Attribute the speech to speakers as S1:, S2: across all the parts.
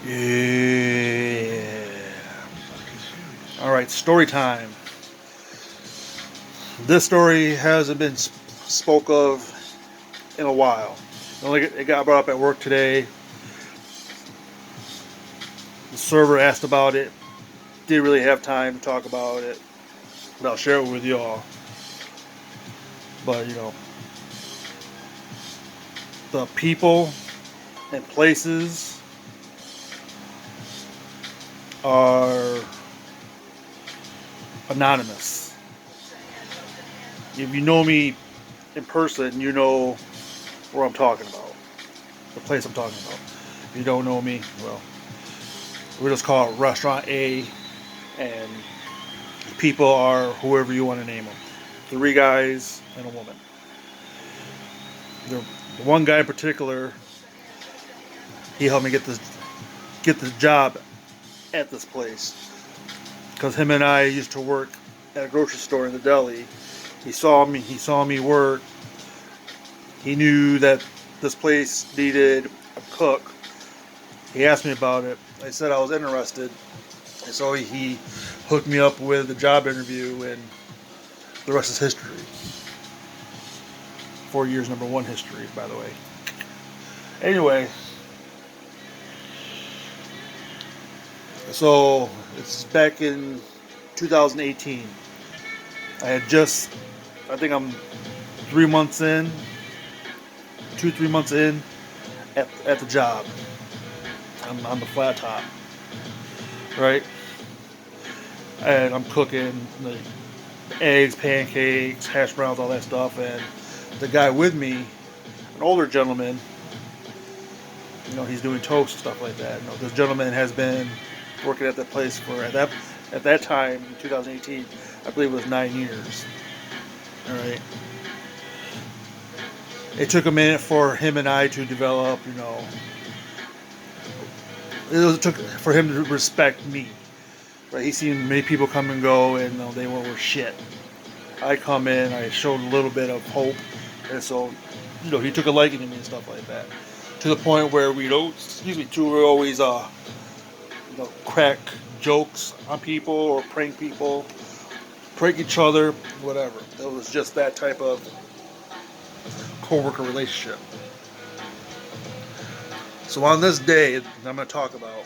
S1: Yeah. All right, story time. This story hasn't been spoke of in a while. It got brought up at work today. The server asked about it. Didn't really have time to talk about it, but I'll share it with y'all. But the people and places are anonymous. If you know me in person, you know where I'm talking about, the place I'm talking about. If you don't know me, well, we just call it Restaurant A, and people are whoever you want to name them. 3 guys and a woman. The one guy in particular, he helped me get this job at this place because him and I used to work at a grocery store in the deli. He saw me work. He knew that this place needed a cook. He asked me about it. I said I was interested, and so he hooked me up with the job interview, and the rest is history. 4 years number one history, by the way. Anyway, so it's back in 2018. I think I'm 3 months in, 3 months in at the job. I'm on the flat top, right? And I'm cooking the eggs, pancakes, hash browns, all that stuff. And the guy with me, an older gentleman, he's doing toast and stuff like that. This gentleman has been working at that place for at that time in 2018, I believe it was 9 years. All right. It took a minute for him and I to develop. It took for him to respect me. Right. He's seen many people come and go, and they were shit. I come in, I showed a little bit of hope, and so he took a liking to me and stuff like that. To the point where we always crack jokes on people or prank people, prank each other, whatever. It was just that type of co-worker relationship. So on this day that I'm going to talk about,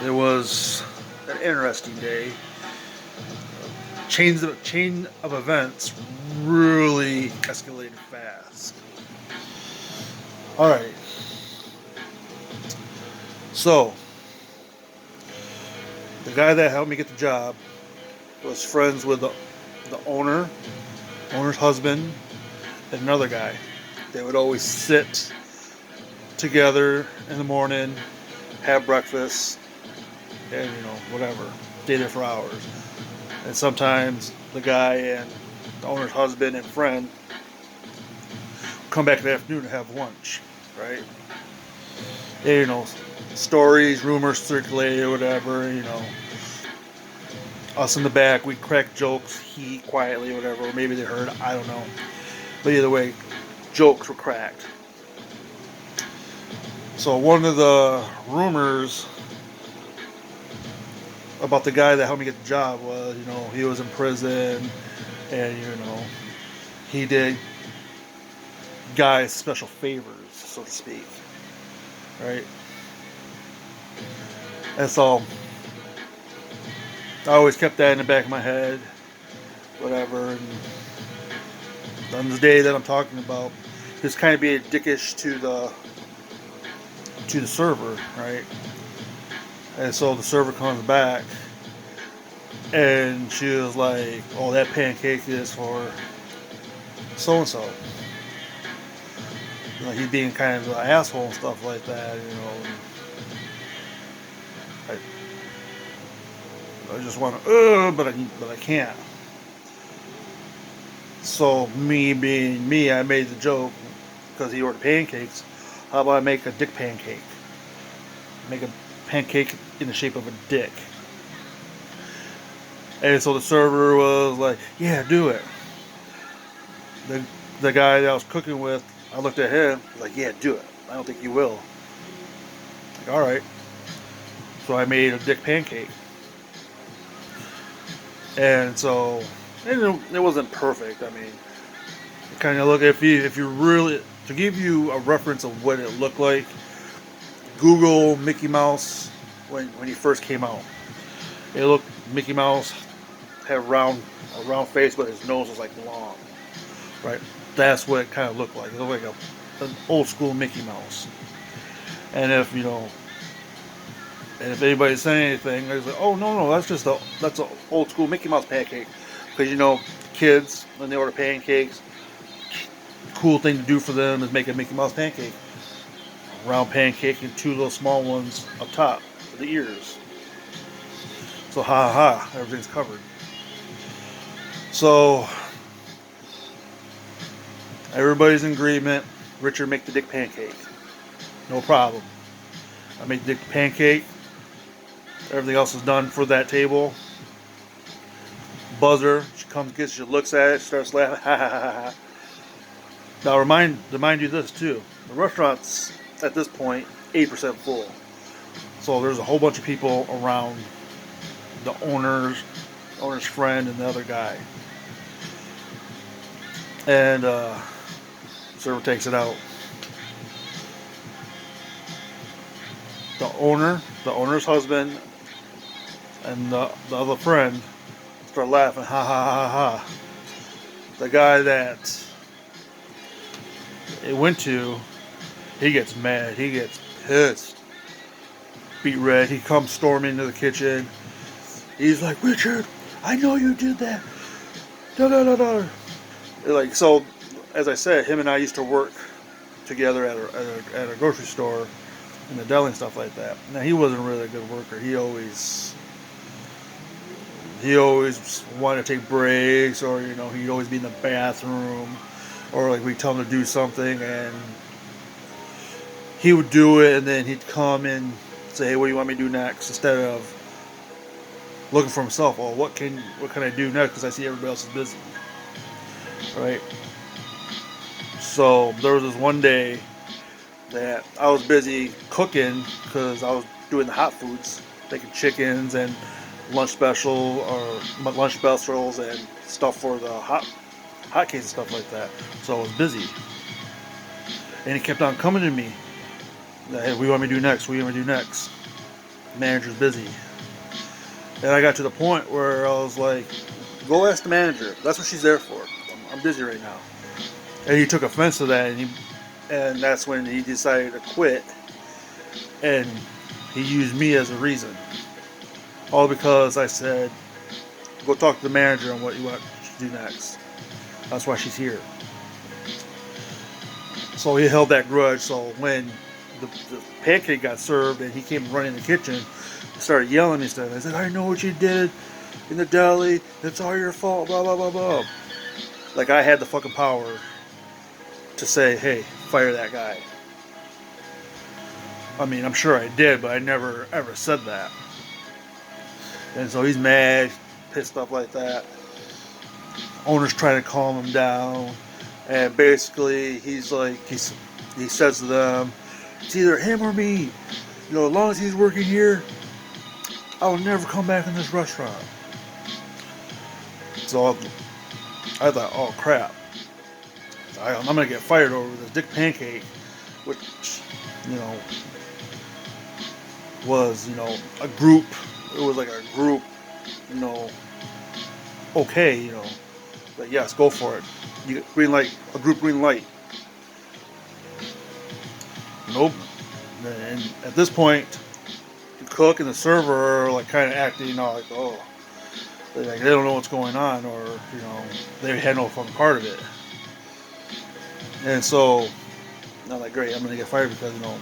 S1: it was an interesting day. Chain of events really escalated fast. All right. So the guy that helped me get the job was friends with the owner's husband, and another guy. They would always sit together in the morning, have breakfast, and whatever. Stay there for hours. And sometimes the guy and the owner's husband and friend come back in the afternoon to have lunch, right? And, stories, rumors circulate or whatever, Us in the back, we crack jokes, he quietly or whatever, or maybe they heard, I don't know. But either way, jokes were cracked. So one of the rumors about the guy that helped me get the job was, he was in prison, and he did guys special favors, so to speak, right? And so I always kept that in the back of my head, whatever. And on the day that I'm talking about, he was kind of being dickish to the server, right? And so the server comes back, and she was like, "Oh, that pancake is for so and so." He's being kind of an asshole and stuff like that, I just want to, but I can't. So me being me, I made the joke because he ordered pancakes. How about I make a dick pancake? Make a pancake in the shape of a dick. And so the server was like, "Yeah, do it." The guy that I was cooking with, I looked at him, like, "Yeah, do it. I don't think you will." All right. So I made a dick pancake, and so it wasn't perfect. I mean, kind of look if you really to give you a reference of what it looked like. Google Mickey Mouse when he first came out. It looked Mickey Mouse had a round face, but his nose was like long. Right. That's what it kind of looked like. It looked like an old school Mickey Mouse. And if you know, and if anybody's saying anything, they're like, "Oh no, that's an old school Mickey Mouse pancake," because you know, kids when they order pancakes, cool thing to do for them is make a Mickey Mouse pancake, a round pancake and two little small ones up top for the ears. So ha ha, ha, everything's covered. So everybody's in agreement. Richard make the dick pancake, no problem. I make the dick pancake. Everything else is done for that table. Buzzer, she comes, gets, she looks at it, starts laughing. Ha ha ha ha. Now remind you this too. The restaurant's at this point 80% full. So there's a whole bunch of people around the owner's friend, and the other guy. And server takes it out. The owner's husband, and the other friend start laughing. Ha ha ha ha. The guy that it went to, he gets mad. He gets pissed. Beat red. He comes storming into the kitchen. He's like, Richard, I know you did that. Da da da da. Like so, as I said, him and I used to work together at a grocery store in the deli and stuff like that. Now he wasn't really a good worker. He always wanted to take breaks, or you know, he'd always be in the bathroom, or like we'd tell him to do something and he would do it, and then he'd come and say, "Hey, what do you want me to do next?" Instead of looking for himself. Oh, what can I do next? Because I see everybody else is busy, right? So there was this one day that I was busy cooking because I was doing the hot foods, making chickens and lunch specials and stuff for the hot cakes and stuff like that. So I was busy, and he kept on coming to me. Hey, what do you want me to do next? What do you want me to do next? Manager's busy. And I got to the point where I was like, go ask the manager. That's what she's there for. I'm busy right now. And he took offense to that, and that's when he decided to quit. And he used me as a reason. All because I said, go talk to the manager on what you want to do next. That's why she's here. So he held that grudge. So when the pancake got served and he came running in the kitchen, he started yelling and stuff. I said, I know what you did in the deli. It's all your fault. Blah, blah, blah, blah. Like I had the fucking power to say, hey, fire that guy. I mean, I'm sure I did, but I never ever said that. And so he's mad, pissed off like that. Owner's trying to calm him down. And basically, he says to them, it's either him or me. You know, as long as he's working here, I will never come back in this restaurant. So I thought, oh crap. I'm going to get fired over this dick pancake, which, you know, was, you know, a group. It was like a group, you know, okay, you know. But yes, go for it. You get green light, a group green light. Nope. And at this point, the cook and the server are like kind of acting, you know, like, oh, they don't know what's going on, or you know, they had no fucking part of it. And so, I'm like, great, I'm gonna get fired because you know,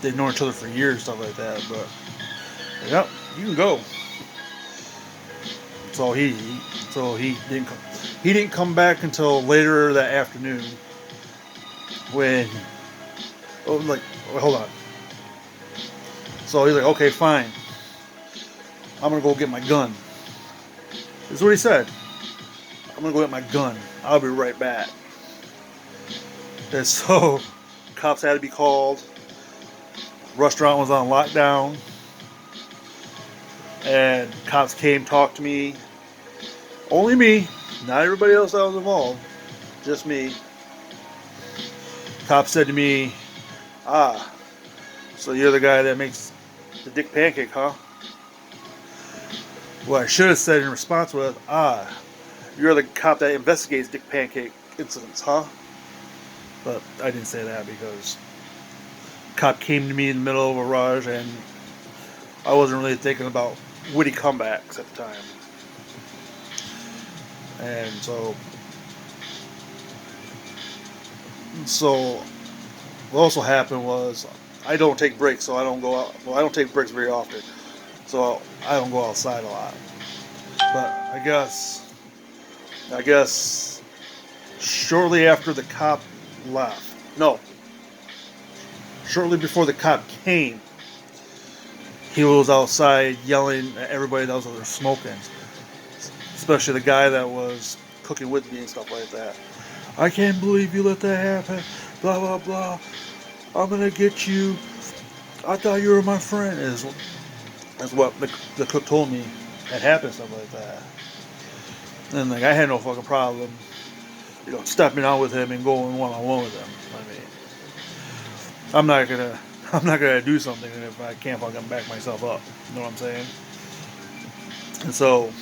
S1: they've known each other for years, stuff like that. But yep, you can go. So he didn't come back until later that afternoon. When hold on. So he's like, okay, fine. I'm gonna go get my gun. This is what he said. I'm gonna go get my gun. I'll be right back. And so cops had to be called. Restaurant was on lockdown, and cops came, talked to me. Only me, not everybody else that was involved, just me. Cops said to me, "Ah, so you're the guy that makes the dick pancake, huh?" What I should have said in response was, "Ah, you're the cop that investigates dick pancake incidents, huh?" But I didn't say that because the cop came to me in the middle of a rush, and I wasn't really thinking about witty comebacks at the time. And so what also happened was I don't take breaks, so I don't go out. Well, I don't take breaks very often, so I don't go outside a lot. But I guess shortly after the cop left, no, shortly before the cop came, he was outside yelling at everybody that was there smoking, especially the guy that was cooking with me and stuff like that. "I can't believe you let that happen. Blah blah blah. I'm gonna get you. I thought you were my friend." Is what the cook told me had happened, stuff like that. And like I had no fucking problem, stepping out with him and going one on one with him. I mean, I'm not gonna I'm not gonna do something if I can't fucking back myself up. You know what I'm saying? And so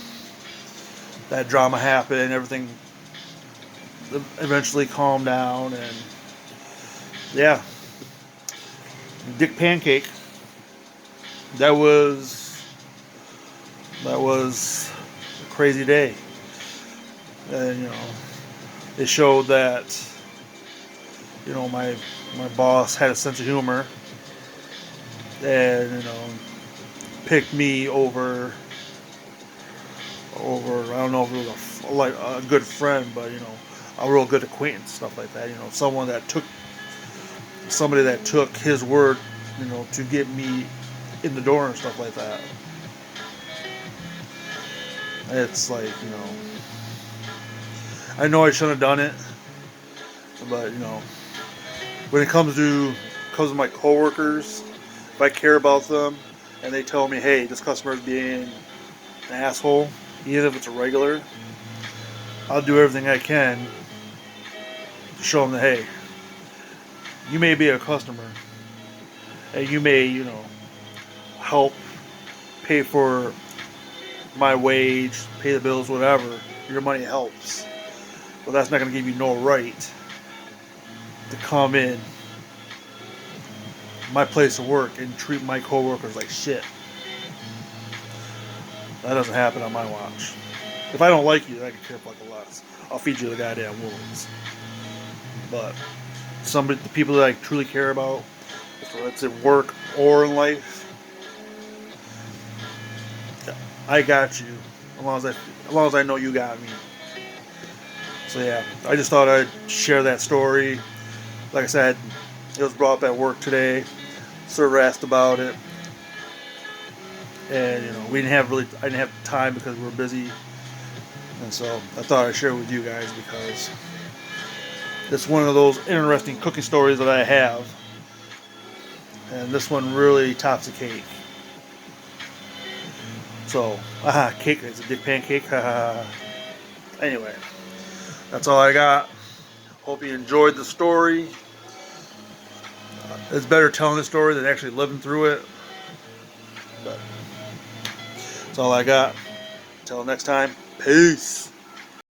S1: that drama happened. Everything eventually calmed down, and yeah, Dick Pancake. That was a crazy day, and it showed that my boss had a sense of humor, and picked me over I don't know if it was a good friend, but a real good acquaintance, stuff like that. Somebody that took his word, to get me in the door and stuff like that. It's like, I know I shouldn't have done it, but when it comes to my coworkers, if I care about them and they tell me, "Hey, this customer is being an asshole," even if it's a regular, I'll do everything I can to show them that, hey, you may be a customer and you may, help pay for my wage, pay the bills, whatever. Your money helps. But that's not going to give you no right to come in my place of work and treat my coworkers like shit. That doesn't happen on my watch. If I don't like you, I can care fucking less. I'll feed you the goddamn wolves. But the people that I truly care about, whether it's in work or in life, I got you. As long as I know you got me. So yeah, I just thought I'd share that story. Like I said, it was brought up at work today. Server asked about it, and I didn't have time because we were busy, and so I thought I'd share it with you guys because it's one of those interesting cooking stories that I have, and this one really tops the cake. So, cake, it's a dick pancake. Anyway, that's all I got. Hope you enjoyed the story. It's better telling the story than actually living through it. But that's all I got. Until next time, peace.